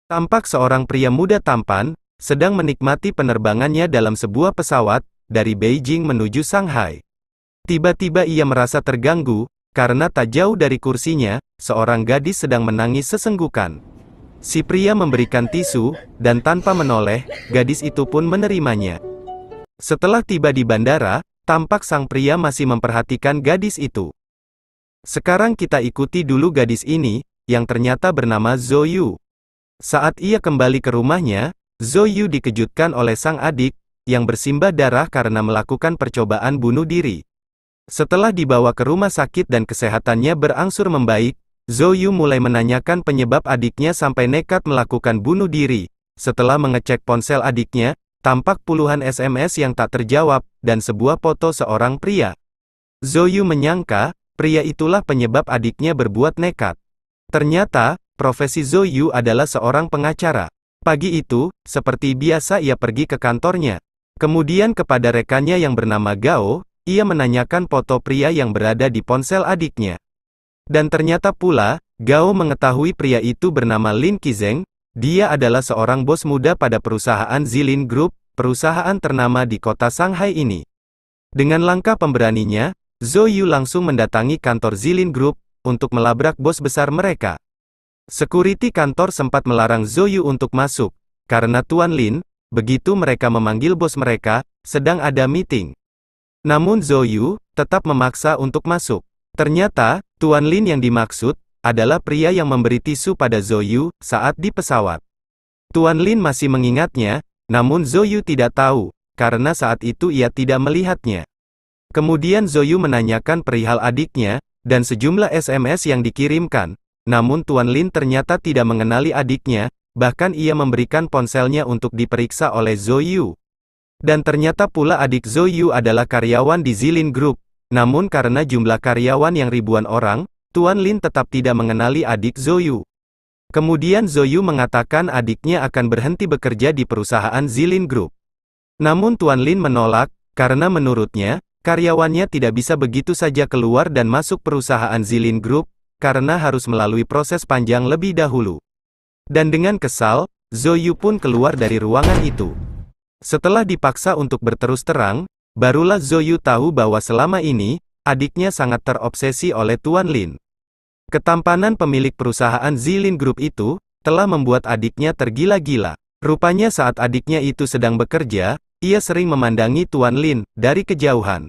Tampak seorang pria muda tampan, sedang menikmati penerbangannya dalam sebuah pesawat, dari Beijing menuju Shanghai. Tiba-tiba ia merasa terganggu, karena tak jauh dari kursinya, seorang gadis sedang menangis sesenggukan. Si pria memberikan tisu, dan tanpa menoleh, gadis itu pun menerimanya. Setelah tiba di bandara, tampak sang pria masih memperhatikan gadis itu. Sekarang kita ikuti dulu gadis ini, yang ternyata bernama Zhou Yu. Saat ia kembali ke rumahnya, Zhou Yu dikejutkan oleh sang adik, yang bersimbah darah karena melakukan percobaan bunuh diri. Setelah dibawa ke rumah sakit dan kesehatannya berangsur membaik, Zhou Yu mulai menanyakan penyebab adiknya sampai nekat melakukan bunuh diri. Setelah mengecek ponsel adiknya, tampak puluhan SMS yang tak terjawab, dan sebuah foto seorang pria. Zhou Yu menyangka, pria itulah penyebab adiknya berbuat nekat. Ternyata, profesi Zhou Yu adalah seorang pengacara. Pagi itu, seperti biasa ia pergi ke kantornya. Kemudian kepada rekannya yang bernama Gao, ia menanyakan foto pria yang berada di ponsel adiknya. Dan ternyata pula, Gao mengetahui pria itu bernama Lin Qizeng. Dia adalah seorang bos muda pada perusahaan Zilin Group, perusahaan ternama di kota Shanghai ini. Dengan langkah pemberaninya, Zhou Yu langsung mendatangi kantor Zilin Group, untuk melabrak bos besar mereka. Sekuriti kantor sempat melarang Zhou Yu untuk masuk, karena Tuan Lin, begitu mereka memanggil bos mereka, sedang ada meeting. Namun Zhou Yu, tetap memaksa untuk masuk. Ternyata, Tuan Lin yang dimaksud, adalah pria yang memberi tisu pada Zhou Yu, saat di pesawat. Tuan Lin masih mengingatnya, namun Zhou Yu tidak tahu, karena saat itu ia tidak melihatnya. Kemudian Zhou Yu menanyakan perihal adiknya, dan sejumlah SMS yang dikirimkan. Namun Tuan Lin ternyata tidak mengenali adiknya, bahkan ia memberikan ponselnya untuk diperiksa oleh Zhou Yu. Dan ternyata pula adik Zhou Yu adalah karyawan di Zilin Group. Namun karena jumlah karyawan yang ribuan orang, Tuan Lin tetap tidak mengenali adik Zhou Yu. Kemudian Zhou Yu mengatakan adiknya akan berhenti bekerja di perusahaan Zilin Group. Namun Tuan Lin menolak, karena menurutnya, karyawannya tidak bisa begitu saja keluar dan masuk perusahaan Zilin Group, karena harus melalui proses panjang lebih dahulu. Dan dengan kesal, Zhou Yu pun keluar dari ruangan itu. Setelah dipaksa untuk berterus terang, barulah Zhou Yu tahu bahwa selama ini, adiknya sangat terobsesi oleh Tuan Lin. Ketampanan pemilik perusahaan Zilin Group itu, telah membuat adiknya tergila-gila. Rupanya saat adiknya itu sedang bekerja, ia sering memandangi Tuan Lin, dari kejauhan.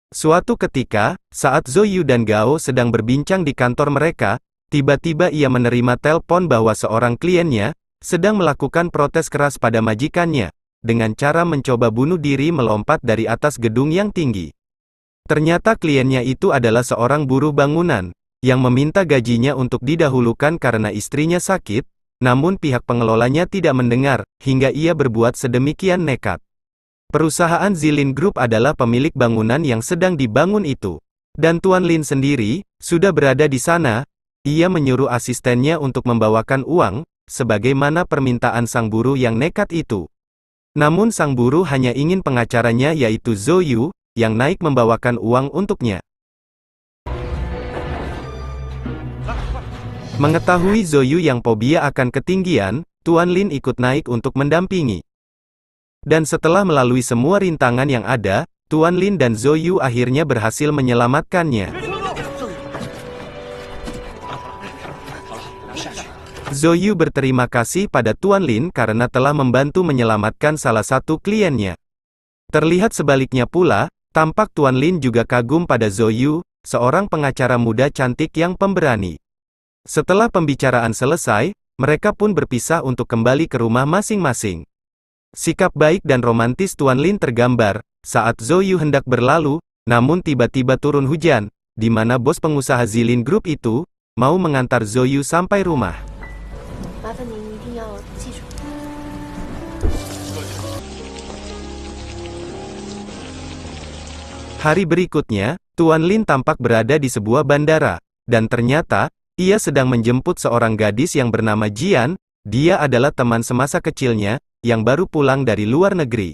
Suatu ketika, saat Zhou Yu dan Gao sedang berbincang di kantor mereka, tiba-tiba ia menerima telepon bahwa seorang kliennya, sedang melakukan protes keras pada majikannya, dengan cara mencoba bunuh diri melompat dari atas gedung yang tinggi. Ternyata kliennya itu adalah seorang buruh bangunan, yang meminta gajinya untuk didahulukan karena istrinya sakit, namun pihak pengelolanya tidak mendengar, hingga ia berbuat sedemikian nekat. Perusahaan Zilin Group adalah pemilik bangunan yang sedang dibangun itu. Dan Tuan Lin sendiri, sudah berada di sana. Ia menyuruh asistennya untuk membawakan uang, sebagaimana permintaan sang buruh yang nekat itu. Namun sang buruh hanya ingin pengacaranya yaitu Zhou Yu, yang naik membawakan uang untuknya. Mengetahui Zhou Yu yang fobia akan ketinggian, Tuan Lin ikut naik untuk mendampingi. Dan setelah melalui semua rintangan yang ada, Tuan Lin dan Zhou Yu akhirnya berhasil menyelamatkannya. Zhou Yu berterima kasih pada Tuan Lin karena telah membantu menyelamatkan salah satu kliennya. Terlihat sebaliknya pula, tampak Tuan Lin juga kagum pada Zhou Yu, seorang pengacara muda cantik yang pemberani. Setelah pembicaraan selesai, mereka pun berpisah untuk kembali ke rumah masing-masing. Sikap baik dan romantis Tuan Lin tergambar, saat Zhou Yu hendak berlalu, namun tiba-tiba turun hujan, di mana bos pengusaha Zilin Group itu, mau mengantar Zhou Yu sampai rumah. Hari berikutnya, Tuan Lin tampak berada di sebuah bandara, dan ternyata, ia sedang menjemput seorang gadis yang bernama Jian. Dia adalah teman semasa kecilnya, yang baru pulang dari luar negeri.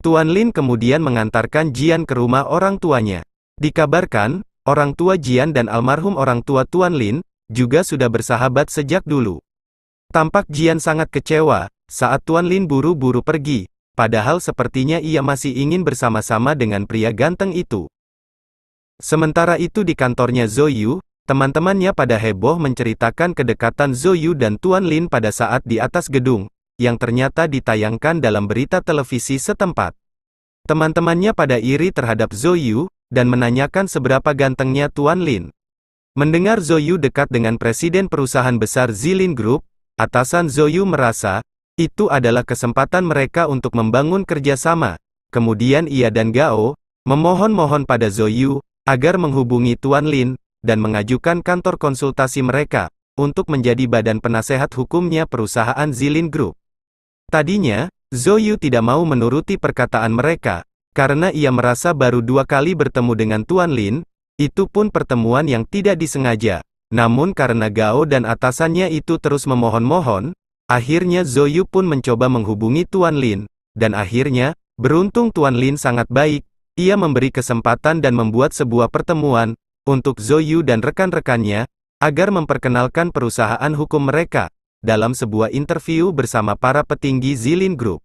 Tuan Lin kemudian mengantarkan Jian ke rumah orang tuanya. Dikabarkan, orang tua Jian dan almarhum orang tua Tuan Lin, juga sudah bersahabat sejak dulu. Tampak Jian sangat kecewa saat Tuan Lin buru-buru pergi, padahal sepertinya ia masih ingin bersama-sama dengan pria ganteng itu. Sementara itu di kantornya Zhou Yu, teman-temannya pada heboh menceritakan kedekatan Zhou Yu dan Tuan Lin pada saat di atas gedung, yang ternyata ditayangkan dalam berita televisi setempat. Teman-temannya pada iri terhadap Zhou Yu, dan menanyakan seberapa gantengnya Tuan Lin. Mendengar Zhou Yu dekat dengan presiden perusahaan besar Zilin Group, atasan Zhou Yu merasa, itu adalah kesempatan mereka untuk membangun kerjasama. Kemudian ia dan Gao, memohon-mohon pada Zhou Yu, agar menghubungi Tuan Lin, dan mengajukan kantor konsultasi mereka, untuk menjadi badan penasehat hukumnya perusahaan Zilin Group. Tadinya, Zhou Yu tidak mau menuruti perkataan mereka, karena ia merasa baru 2 kali bertemu dengan Tuan Lin, itu pun pertemuan yang tidak disengaja. Namun karena Gao dan atasannya itu terus memohon-mohon, akhirnya Zhou Yu pun mencoba menghubungi Tuan Lin, dan akhirnya, beruntung Tuan Lin sangat baik, ia memberi kesempatan dan membuat sebuah pertemuan, untuk Zhou Yu dan rekan-rekannya, agar memperkenalkan perusahaan hukum mereka, dalam sebuah interview bersama para petinggi Zilin Group.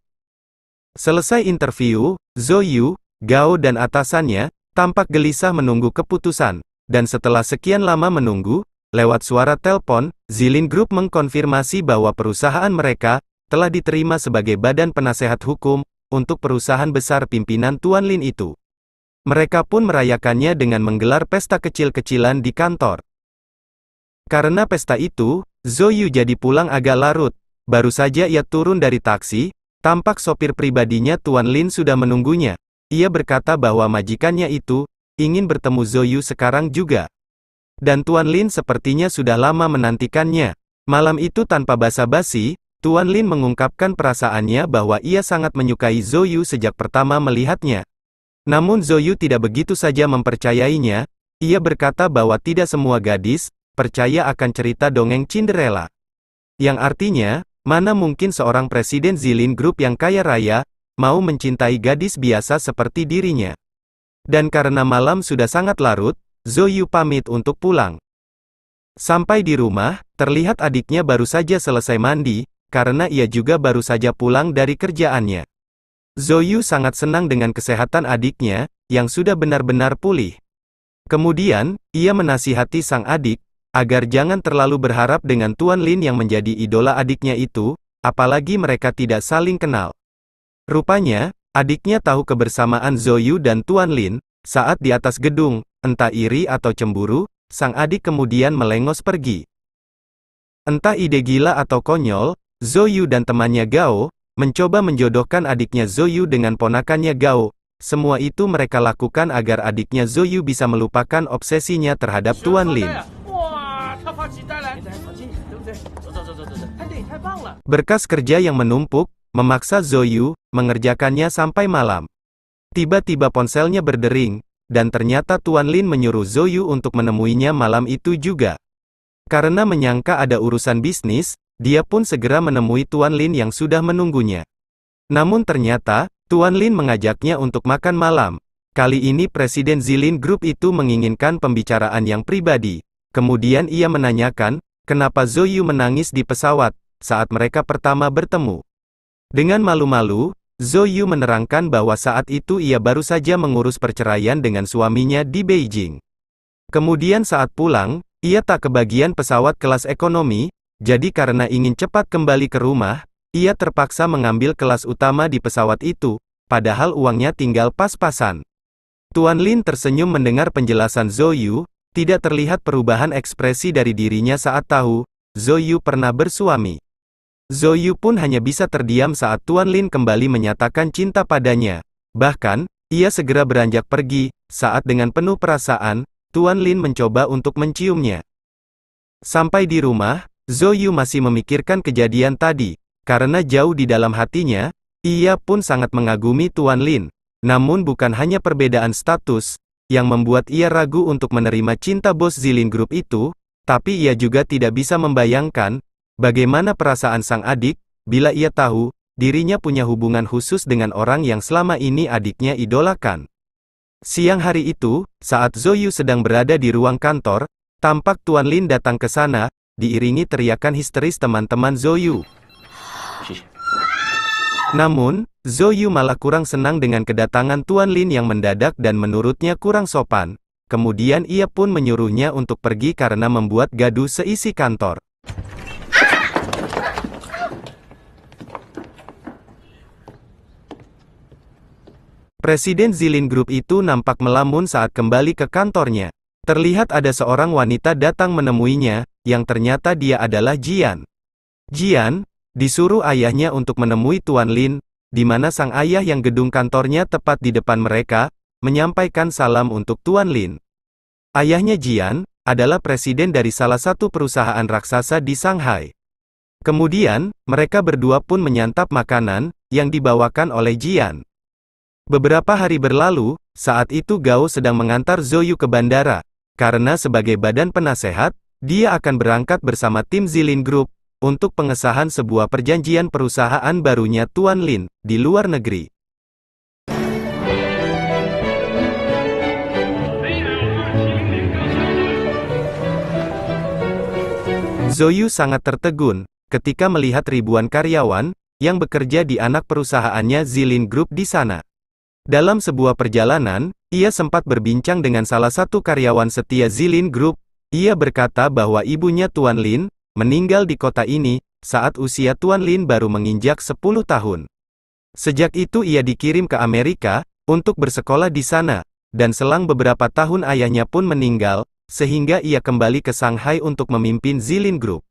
Selesai interview, Zhou Yu, Gao dan atasannya, tampak gelisah menunggu keputusan, dan setelah sekian lama menunggu, lewat suara telepon, Zilin Group mengkonfirmasi bahwa perusahaan mereka, telah diterima sebagai badan penasehat hukum, untuk perusahaan besar pimpinan Tuan Lin itu. Mereka pun merayakannya dengan menggelar pesta kecil-kecilan di kantor. Karena pesta itu, Zhou Yu jadi pulang agak larut. Baru saja ia turun dari taksi, tampak sopir pribadinya Tuan Lin sudah menunggunya. Ia berkata bahwa majikannya itu, ingin bertemu Zhou Yu sekarang juga. Dan Tuan Lin sepertinya sudah lama menantikannya. Malam itu tanpa basa-basi, Tuan Lin mengungkapkan perasaannya bahwa ia sangat menyukai Zhou Yu sejak pertama melihatnya. Namun Zhou Yu tidak begitu saja mempercayainya, ia berkata bahwa tidak semua gadis, percaya akan cerita dongeng Cinderella. Yang artinya, mana mungkin seorang presiden Zilin Group yang kaya raya, mau mencintai gadis biasa seperti dirinya. Dan karena malam sudah sangat larut, Zhou Yu pamit untuk pulang. Sampai di rumah, terlihat adiknya baru saja selesai mandi, karena ia juga baru saja pulang dari kerjaannya. Zhou Yu sangat senang dengan kesehatan adiknya, yang sudah benar-benar pulih. Kemudian, ia menasihati sang adik, agar jangan terlalu berharap dengan Tuan Lin yang menjadi idola adiknya itu, apalagi mereka tidak saling kenal. Rupanya, adiknya tahu kebersamaan Zhou Yu dan Tuan Lin, saat di atas gedung, entah iri atau cemburu, sang adik kemudian melengos pergi. Entah ide gila atau konyol, Zhou Yu dan temannya Gao, mencoba menjodohkan adiknya Zhou Yu dengan ponakannya Gao. Semua itu mereka lakukan agar adiknya Zhou Yu bisa melupakan obsesinya terhadap Tuan Lin. Berkas kerja yang menumpuk, memaksa Zhou Yu, mengerjakannya sampai malam. Tiba-tiba ponselnya berdering, dan ternyata Tuan Lin menyuruh Zhou Yu untuk menemuinya malam itu juga. Karena menyangka ada urusan bisnis, dia pun segera menemui Tuan Lin yang sudah menunggunya. Namun ternyata, Tuan Lin mengajaknya untuk makan malam. Kali ini Presiden Zilin Group itu menginginkan pembicaraan yang pribadi. Kemudian ia menanyakan, kenapa Zhou Yu menangis di pesawat, saat mereka pertama bertemu. Dengan malu-malu, Zhou Yu menerangkan bahwa saat itu ia baru saja mengurus perceraian dengan suaminya di Beijing. Kemudian saat pulang, ia tak kebagian pesawat kelas ekonomi, jadi karena ingin cepat kembali ke rumah, ia terpaksa mengambil kelas utama di pesawat itu, padahal uangnya tinggal pas-pasan. Tuan Lin tersenyum mendengar penjelasan Zhou Yu, tidak terlihat perubahan ekspresi dari dirinya saat tahu, Zhou Yu pernah bersuami. Zhou Yu pun hanya bisa terdiam saat Tuan Lin kembali menyatakan cinta padanya. Bahkan, ia segera beranjak pergi, saat dengan penuh perasaan, Tuan Lin mencoba untuk menciumnya. Sampai di rumah, Zhou Yu masih memikirkan kejadian tadi, karena jauh di dalam hatinya, ia pun sangat mengagumi Tuan Lin. Namun bukan hanya perbedaan status, yang membuat ia ragu untuk menerima cinta bos Zilin Group itu, tapi ia juga tidak bisa membayangkan, bagaimana perasaan sang adik, bila ia tahu, dirinya punya hubungan khusus dengan orang yang selama ini adiknya idolakan. Siang hari itu, saat Zhou Yu sedang berada di ruang kantor, tampak Tuan Lin datang ke sana, diiringi teriakan histeris teman-teman Zhou. Namun, Zhou malah kurang senang dengan kedatangan Tuan Lin yang mendadak dan menurutnya kurang sopan. Kemudian ia pun menyuruhnya untuk pergi karena membuat gaduh seisi kantor. Presiden Zilin Group itu nampak melamun saat kembali ke kantornya. Terlihat ada seorang wanita datang menemuinya, yang ternyata dia adalah Jian. Jian disuruh ayahnya untuk menemui Tuan Lin, di mana sang ayah yang gedung kantornya tepat di depan mereka, menyampaikan salam untuk Tuan Lin. Ayahnya Jian adalah presiden dari salah satu perusahaan raksasa di Shanghai. Kemudian, mereka berdua pun menyantap makanan yang dibawakan oleh Jian. Beberapa hari berlalu, saat itu Gao sedang mengantar Zhou ke bandara, karena sebagai badan penasehat, dia akan berangkat bersama tim Zilin Group, untuk pengesahan sebuah perjanjian perusahaan barunya Tuan Lin, di luar negeri. Zhou sangat tertegun, ketika melihat ribuan karyawan, yang bekerja di anak perusahaannya Zilin Group di sana. Dalam sebuah perjalanan, ia sempat berbincang dengan salah satu karyawan setia Zilin Group. Ia berkata bahwa ibunya Tuan Lin, meninggal di kota ini, saat usia Tuan Lin baru menginjak 10 tahun. Sejak itu ia dikirim ke Amerika, untuk bersekolah di sana, dan selang beberapa tahun ayahnya pun meninggal, sehingga ia kembali ke Shanghai untuk memimpin Zilin Group.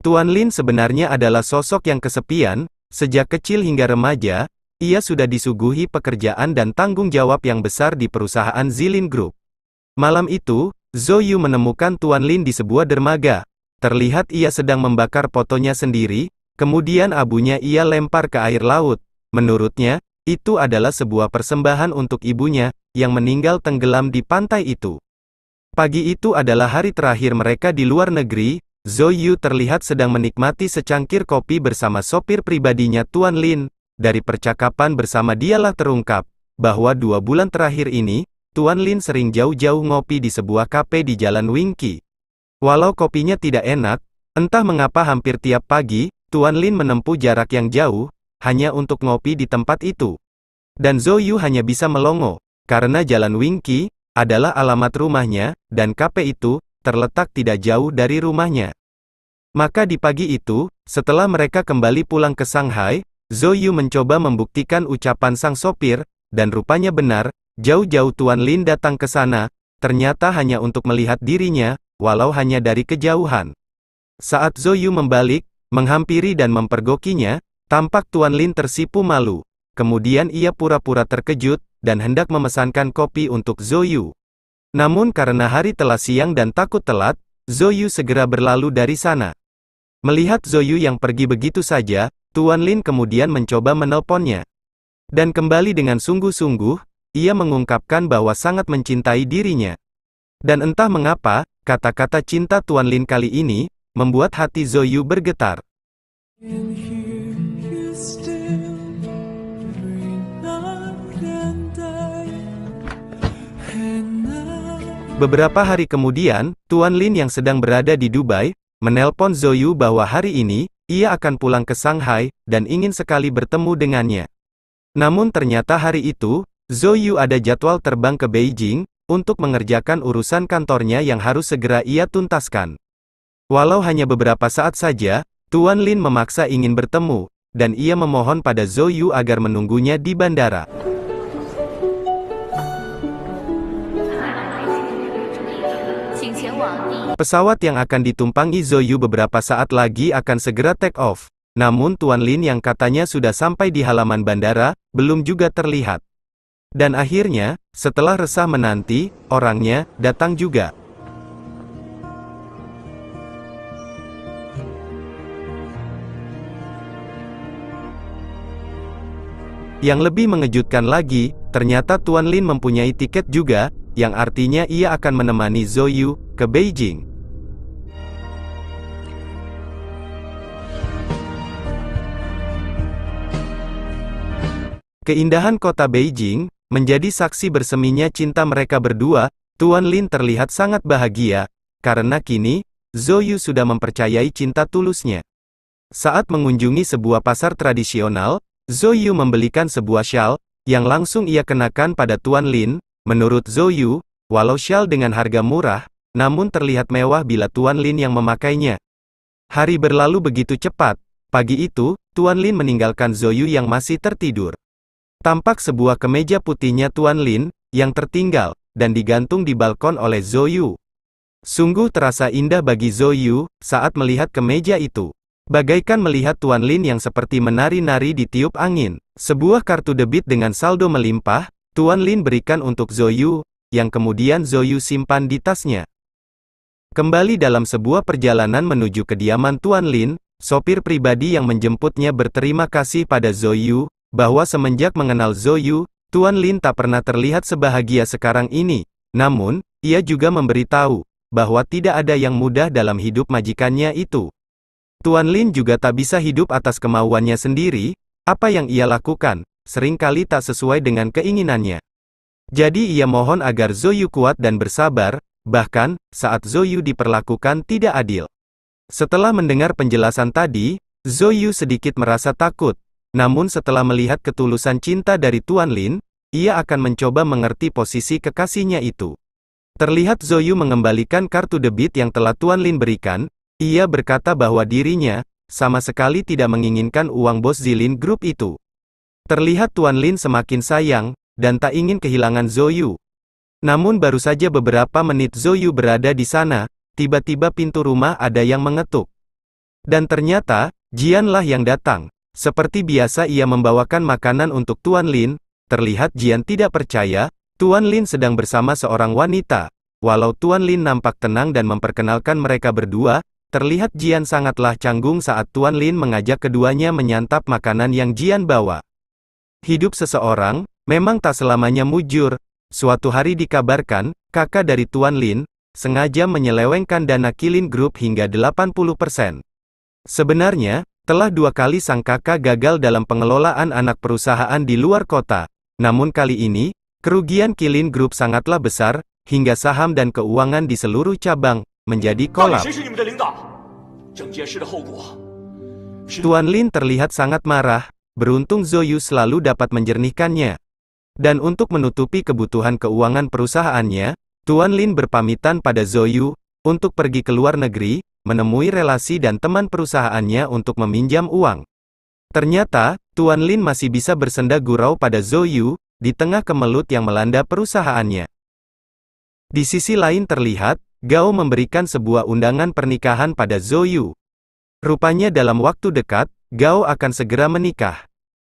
Tuan Lin sebenarnya adalah sosok yang kesepian, sejak kecil hingga remaja. Ia sudah disuguhi pekerjaan dan tanggung jawab yang besar di perusahaan Zilin Group. Malam itu, Zhou menemukan Tuan Lin di sebuah dermaga. Terlihat ia sedang membakar fotonya sendiri, kemudian abunya ia lempar ke air laut. Menurutnya, itu adalah sebuah persembahan untuk ibunya, yang meninggal tenggelam di pantai itu. Pagi itu adalah hari terakhir mereka di luar negeri. Zhou terlihat sedang menikmati secangkir kopi bersama sopir pribadinya Tuan Lin. Dari percakapan bersama dialah terungkap, bahwa 2 bulan terakhir ini, Tuan Lin sering jauh-jauh ngopi di sebuah kafe di Jalan Wingqi. Walau kopinya tidak enak, entah mengapa hampir tiap pagi, Tuan Lin menempuh jarak yang jauh, hanya untuk ngopi di tempat itu. Dan Zhou hanya bisa melongo, karena Jalan Wingqi adalah alamat rumahnya, dan kafe itu terletak tidak jauh dari rumahnya. Maka di pagi itu, setelah mereka kembali pulang ke Shanghai, Zhou mencoba membuktikan ucapan sang sopir, dan rupanya benar, jauh-jauh Tuan Lin datang ke sana, ternyata hanya untuk melihat dirinya, walau hanya dari kejauhan. Saat Zhou membalik, menghampiri dan mempergokinya, tampak Tuan Lin tersipu malu. Kemudian ia pura-pura terkejut, dan hendak memesankan kopi untuk Zhou. Namun karena hari telah siang dan takut telat, Zhou segera berlalu dari sana. Melihat Zhou yang pergi begitu saja, Tuan Lin kemudian mencoba menelponnya. Dan kembali dengan sungguh-sungguh, ia mengungkapkan bahwa sangat mencintai dirinya. Dan entah mengapa, kata-kata cinta Tuan Lin kali ini, membuat hati Zhou bergetar. Beberapa hari kemudian, Tuan Lin yang sedang berada di Dubai, menelpon Zhou bahwa hari ini, ia akan pulang ke Shanghai, dan ingin sekali bertemu dengannya. Namun ternyata hari itu, Zhou ada jadwal terbang ke Beijing, untuk mengerjakan urusan kantornya yang harus segera ia tuntaskan. Walau hanya beberapa saat saja, Tuan Lin memaksa ingin bertemu, dan ia memohon pada Zhou agar menunggunya di bandara. Pesawat yang akan ditumpangi Zhou beberapa saat lagi akan segera take off. Namun Tuan Lin yang katanya sudah sampai di halaman bandara, belum juga terlihat. Dan akhirnya, setelah resah menanti, orangnya datang juga. Yang lebih mengejutkan lagi, ternyata Tuan Lin mempunyai tiket juga, yang artinya ia akan menemani Zhou ke Beijing. Keindahan kota Beijing menjadi saksi berseminya cinta mereka berdua. Tuan Lin terlihat sangat bahagia, karena kini Zhou Yu sudah mempercayai cinta tulusnya. Saat mengunjungi sebuah pasar tradisional, Zhou Yu membelikan sebuah syal, yang langsung ia kenakan pada Tuan Lin. Menurut Zhou Yu, walau syal dengan harga murah, namun terlihat mewah bila Tuan Lin yang memakainya. Hari berlalu begitu cepat. Pagi itu, Tuan Lin meninggalkan Zhou Yu yang masih tertidur. Tampak sebuah kemeja putihnya Tuan Lin, yang tertinggal, dan digantung di balkon oleh Zhou Yu. Sungguh terasa indah bagi Zhou Yu, saat melihat kemeja itu. Bagaikan melihat Tuan Lin yang seperti menari-nari di tiup angin. Sebuah kartu debit dengan saldo melimpah, Tuan Lin berikan untuk Zhou Yu, yang kemudian Zhou Yu simpan di tasnya. Kembali dalam sebuah perjalanan menuju kediaman Tuan Lin, sopir pribadi yang menjemputnya berterima kasih pada Zhou Yu, bahwa semenjak mengenal Zhou Yu, Tuan Lin tak pernah terlihat sebahagia sekarang ini. Namun, ia juga memberitahu, bahwa tidak ada yang mudah dalam hidup majikannya itu. Tuan Lin juga tak bisa hidup atas kemauannya sendiri, apa yang ia lakukan, seringkali tak sesuai dengan keinginannya. Jadi ia mohon agar Zhou Yu kuat dan bersabar, bahkan, saat Zhou Yu diperlakukan tidak adil. Setelah mendengar penjelasan tadi, Zhou Yu sedikit merasa takut. Namun setelah melihat ketulusan cinta dari Tuan Lin, ia akan mencoba mengerti posisi kekasihnya itu. Terlihat Zhou Yu mengembalikan kartu debit yang telah Tuan Lin berikan. Ia berkata bahwa dirinya, sama sekali tidak menginginkan uang bos Zilin Group itu. Terlihat Tuan Lin semakin sayang, dan tak ingin kehilangan Zhou Yu. Namun baru saja beberapa menit Zhou Yu berada di sana, tiba-tiba pintu rumah ada yang mengetuk. Dan ternyata, Jian lah yang datang. Seperti biasa ia membawakan makanan untuk Tuan Lin. Terlihat Jian tidak percaya, Tuan Lin sedang bersama seorang wanita. Walau Tuan Lin nampak tenang dan memperkenalkan mereka berdua, terlihat Jian sangatlah canggung saat Tuan Lin mengajak keduanya menyantap makanan yang Jian bawa. Hidup seseorang, memang tak selamanya mujur. Suatu hari dikabarkan, kakak dari Tuan Lin, sengaja menyelewengkan dana Qilin Group hingga 80%. Sebenarnya, telah 2 kali sang kakak gagal dalam pengelolaan anak perusahaan di luar kota. Namun kali ini, kerugian Qilin Group sangatlah besar, hingga saham dan keuangan di seluruh cabang, menjadi kolaps. Tuan Lin terlihat sangat marah, beruntung Zhou Yu selalu dapat menjernihkannya. Dan untuk menutupi kebutuhan keuangan perusahaannya, Tuan Lin berpamitan pada Zhou Yu, untuk pergi ke luar negeri, menemui relasi dan teman perusahaannya untuk meminjam uang. Ternyata, Tuan Lin masih bisa bersenda gurau pada Zhou Yu, di tengah kemelut yang melanda perusahaannya. Di sisi lain terlihat, Gao memberikan sebuah undangan pernikahan pada Zhou Yu. Rupanya dalam waktu dekat, Gao akan segera menikah.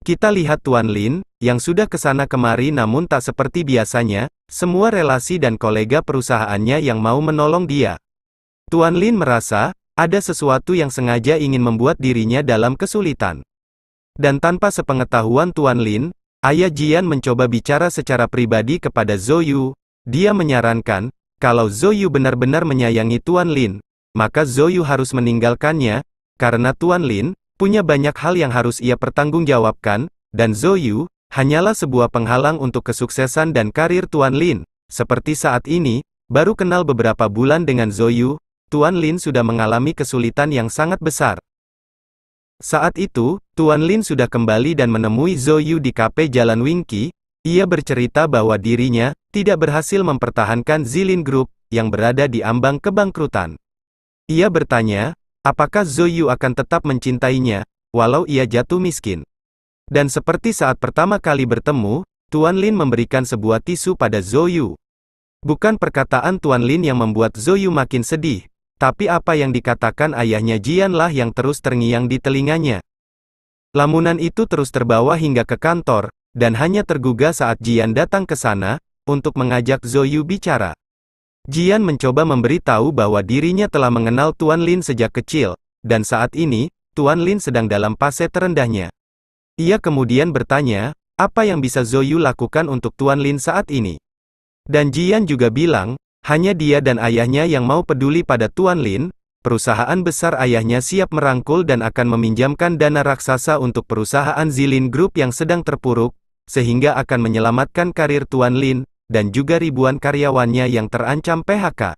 Kita lihat Tuan Lin, yang sudah kesana kemari namun tak seperti biasanya, semua relasi dan kolega perusahaannya yang mau menolong dia. Tuan Lin merasa, ada sesuatu yang sengaja ingin membuat dirinya dalam kesulitan. Dan tanpa sepengetahuan Tuan Lin, ayah Jian mencoba bicara secara pribadi kepada Zhou Yu. Dia menyarankan, kalau Zhou Yu benar-benar menyayangi Tuan Lin, maka Zhou Yu harus meninggalkannya, karena Tuan Lin punya banyak hal yang harus ia pertanggungjawabkan, dan Zhou Yu hanyalah sebuah penghalang untuk kesuksesan dan karir Tuan Lin. Seperti saat ini, baru kenal beberapa bulan dengan Zhou Yu, Tuan Lin sudah mengalami kesulitan yang sangat besar. Saat itu, Tuan Lin sudah kembali dan menemui Zhou Yu di kafe Jalan Wingqi. Ia bercerita bahwa dirinya tidak berhasil mempertahankan Zilin Group yang berada di ambang kebangkrutan. Ia bertanya, apakah Zhou Yu akan tetap mencintainya, walau ia jatuh miskin. Dan seperti saat pertama kali bertemu, Tuan Lin memberikan sebuah tisu pada Zhou Yu. Bukan perkataan Tuan Lin yang membuat Zhou Yu makin sedih, tapi apa yang dikatakan ayahnya Jian lah yang terus terngiang di telinganya. Lamunan itu terus terbawa hingga ke kantor, dan hanya tergugah saat Jian datang ke sana, untuk mengajak Zhou Yu bicara. Jian mencoba memberitahu bahwa dirinya telah mengenal Tuan Lin sejak kecil, dan saat ini, Tuan Lin sedang dalam fase terendahnya. Ia kemudian bertanya, apa yang bisa Zhou Yu lakukan untuk Tuan Lin saat ini? Dan Jian juga bilang, hanya dia dan ayahnya yang mau peduli pada Tuan Lin. Perusahaan besar ayahnya siap merangkul dan akan meminjamkan dana raksasa untuk perusahaan Zilin Group yang sedang terpuruk, sehingga akan menyelamatkan karir Tuan Lin, dan juga ribuan karyawannya yang terancam PHK.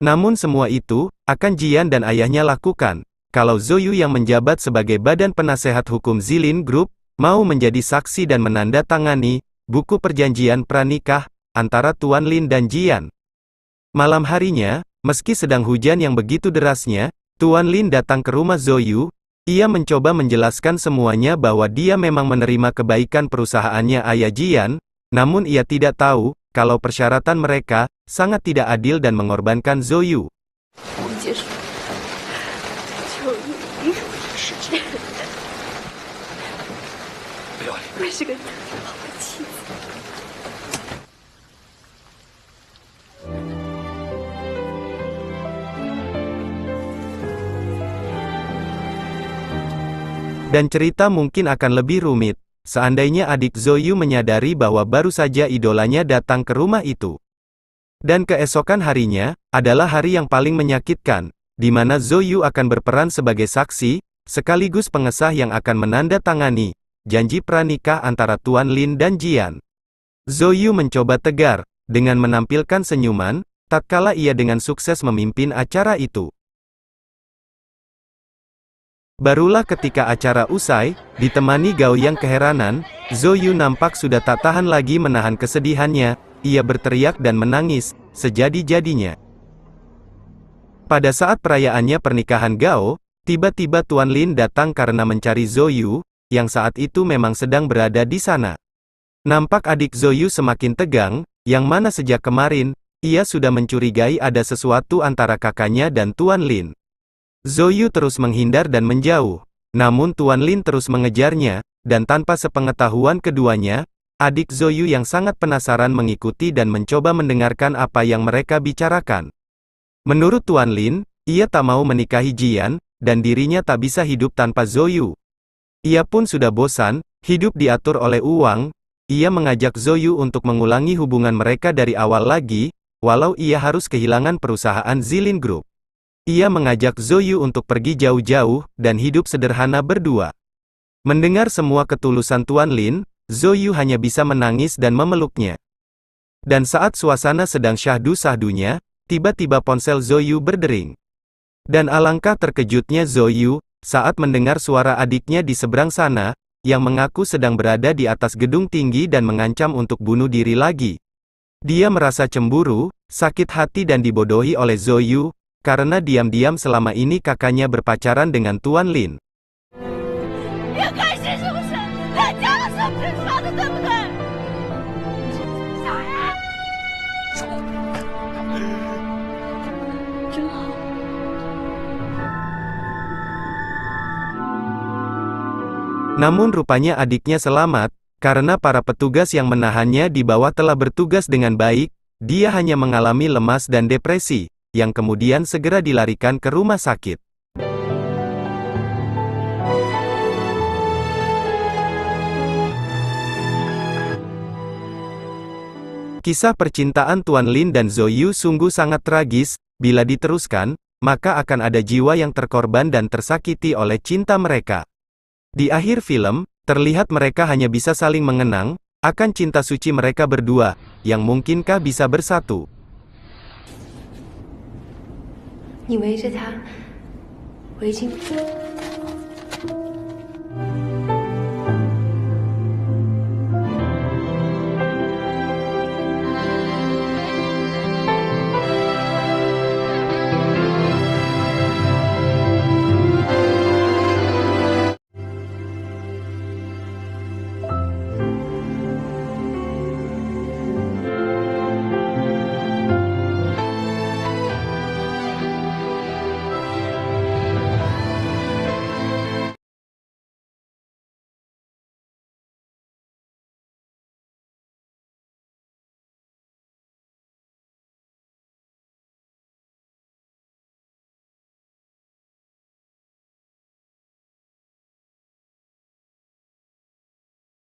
Namun semua itu, akan Jian dan ayahnya lakukan, kalau Zoyu yang menjabat sebagai badan penasehat hukum Zilin Group, mau menjadi saksi dan menandatangani buku perjanjian pranikah antara Tuan Lin dan Jian. Malam harinya, meski sedang hujan yang begitu derasnya, Tuan Lin datang ke rumah Zoyu. Ia mencoba menjelaskan semuanya bahwa dia memang menerima kebaikan perusahaannya ayah Jian, namun ia tidak tahu kalau persyaratan mereka sangat tidak adil dan mengorbankan Zoyu. 我接受，求你是这样的，不要脸！我是个特别好的妻子。 Dan cerita mungkin akan lebih rumit, seandainya adik Zoyu menyadari bahwa baru saja idolanya datang ke rumah itu. Dan keesokan harinya, adalah hari yang paling menyakitkan, di mana Zoyu akan berperan sebagai saksi, sekaligus pengesah yang akan menandatangani janji pranikah antara Tuan Lin dan Jian. Zoyu mencoba tegar, dengan menampilkan senyuman, tatkala ia dengan sukses memimpin acara itu. Barulah ketika acara usai, ditemani goyang keheranan, Zoyu nampak sudah tak tahan lagi menahan kesedihannya, ia berteriak dan menangis, sejadi-jadinya. Pada saat perayaannya pernikahan Gao, tiba-tiba Tuan Lin datang karena mencari Zoyu, yang saat itu memang sedang berada di sana. Nampak adik Zoyu semakin tegang, yang mana sejak kemarin, ia sudah mencurigai ada sesuatu antara kakaknya dan Tuan Lin. Zoyu terus menghindar dan menjauh, namun Tuan Lin terus mengejarnya, dan tanpa sepengetahuan keduanya, adik Zoyu yang sangat penasaran mengikuti dan mencoba mendengarkan apa yang mereka bicarakan. Menurut Tuan Lin, ia tak mau menikahi Jian, dan dirinya tak bisa hidup tanpa Zoyu. Ia pun sudah bosan, hidup diatur oleh uang. Ia mengajak Zoyu untuk mengulangi hubungan mereka dari awal lagi, walau ia harus kehilangan perusahaan Zilin Group. Ia mengajak Zoyu untuk pergi jauh-jauh, dan hidup sederhana berdua. Mendengar semua ketulusan Tuan Lin, Zoyu hanya bisa menangis dan memeluknya. Dan saat suasana sedang syahdu-syahdunya, tiba-tiba ponsel Zoyu berdering. Dan alangkah terkejutnya Zoyu, saat mendengar suara adiknya di seberang sana, yang mengaku sedang berada di atas gedung tinggi dan mengancam untuk bunuh diri lagi. Dia merasa cemburu, sakit hati dan dibodohi oleh Zoyu, karena diam-diam selama ini kakaknya berpacaran dengan Tuan Lin. Namun rupanya adiknya selamat, karena para petugas yang menahannya di bawah telah bertugas dengan baik, dia hanya mengalami lemas dan depresi, yang kemudian segera dilarikan ke rumah sakit. Kisah percintaan Tuan Lin dan Zoyu sungguh sangat tragis, bila diteruskan, maka akan ada jiwa yang terkorban dan tersakiti oleh cinta mereka. Di akhir film, terlihat mereka hanya bisa saling mengenang, akan cinta suci mereka berdua, yang mungkinkah bisa bersatu. 你围着他，围巾。